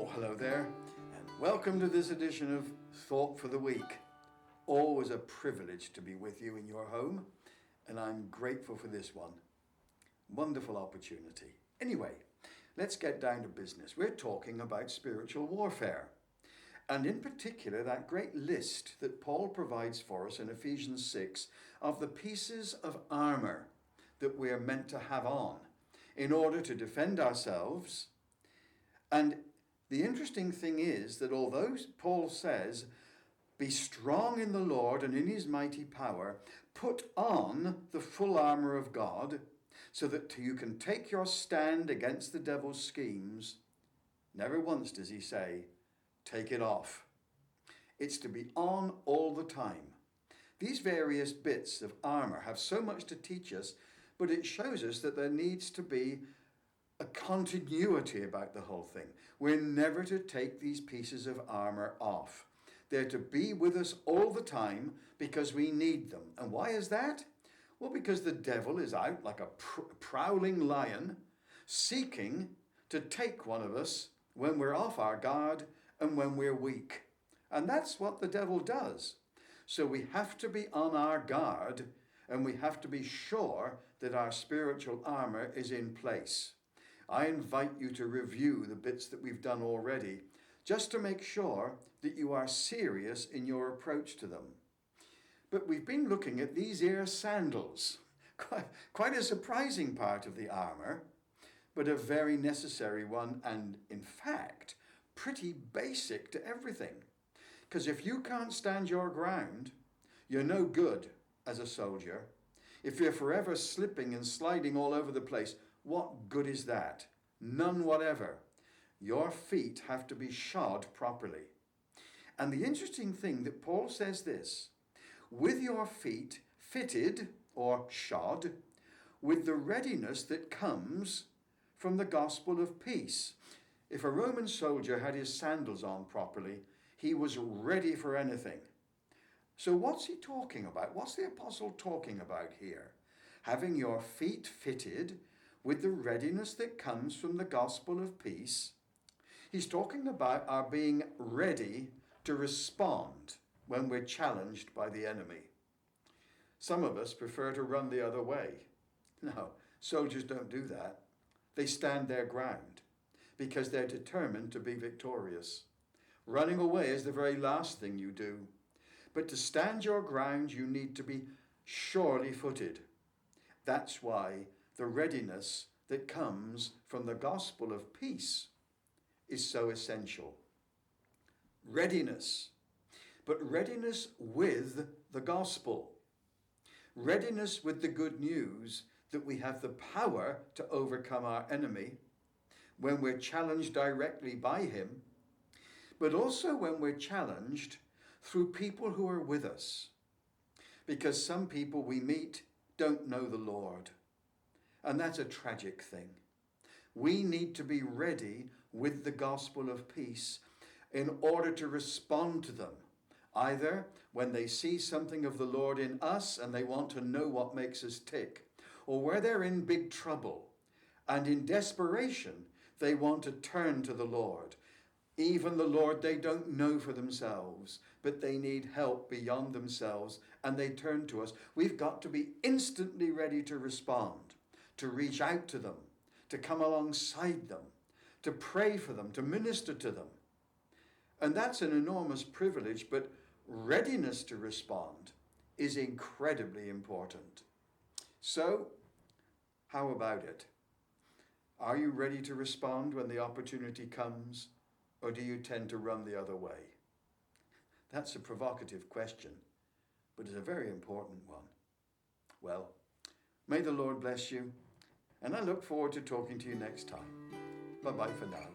Oh, hello there, and welcome to this edition of Thought for the Week. Always a privilege to be with you in your home, and I'm grateful for this one. Wonderful opportunity. Anyway, let's get down to business. We're talking about spiritual warfare, and in particular that great list that Paul provides for us in Ephesians 6 of the pieces of armour that we're meant to have on in order to defend ourselves. And the interesting thing is that although Paul says, be strong in the Lord and in his mighty power, put on the full armour of God so that you can take your stand against the devil's schemes, never once does he say, take it off. It's to be on all the time. These various bits of armour have so much to teach us, but it shows us that there needs to be a continuity about the whole thing. We're never to take these pieces of armour off. They're to be with us all the time because we need them. And why is that? Well, because the devil is out like a prowling lion, seeking to take one of us when we're off our guard and when we're weak. And that's what the devil does. So we have to be on our guard, and we have to be sure that our spiritual armour is in place. I invite you to review the bits that we've done already, just to make sure that you are serious in your approach to them. But we've been looking at these ear sandals, quite a surprising part of the armour, but a very necessary one, and in fact, pretty basic to everything. Because if you can't stand your ground, you're no good as a soldier. If you're forever slipping and sliding all over the place, what good is that? None whatever. Your feet have to be shod properly. And the interesting thing that Paul says this, with your feet fitted or shod with the readiness that comes from the gospel of peace. If a Roman soldier had his sandals on properly, he was ready for anything. So what's he talking about? What's the apostle talking about here? Having your feet fitted with the readiness that comes from the gospel of peace. He's talking about our being ready to respond when we're challenged by the enemy. Some of us prefer to run the other way. No, soldiers don't do that. They stand their ground because they're determined to be victorious. Running away is the very last thing you do. But to stand your ground, you need to be surely footed. That's why the readiness that comes from the gospel of peace is so essential. Readiness, but readiness with the gospel. Readiness with the good news that we have the power to overcome our enemy when we're challenged directly by him, but also when we're challenged through people who are with us. Because some people we meet don't know the Lord. And that's a tragic thing. We need to be ready with the gospel of peace in order to respond to them, either when they see something of the Lord in us and they want to know what makes us tick, or where they're in big trouble and in desperation they want to turn to the Lord. Even the Lord they don't know for themselves, but they need help beyond themselves and they turn to us. We've got to be instantly ready to respond, to reach out to them, to come alongside them, to pray for them, to minister to them. And that's an enormous privilege, but readiness to respond is incredibly important. So, how about it? Are you ready to respond when the opportunity comes, or do you tend to run the other way? That's a provocative question, but it's a very important one. Well, may the Lord bless you, and I look forward to talking to you next time. Bye-bye for now.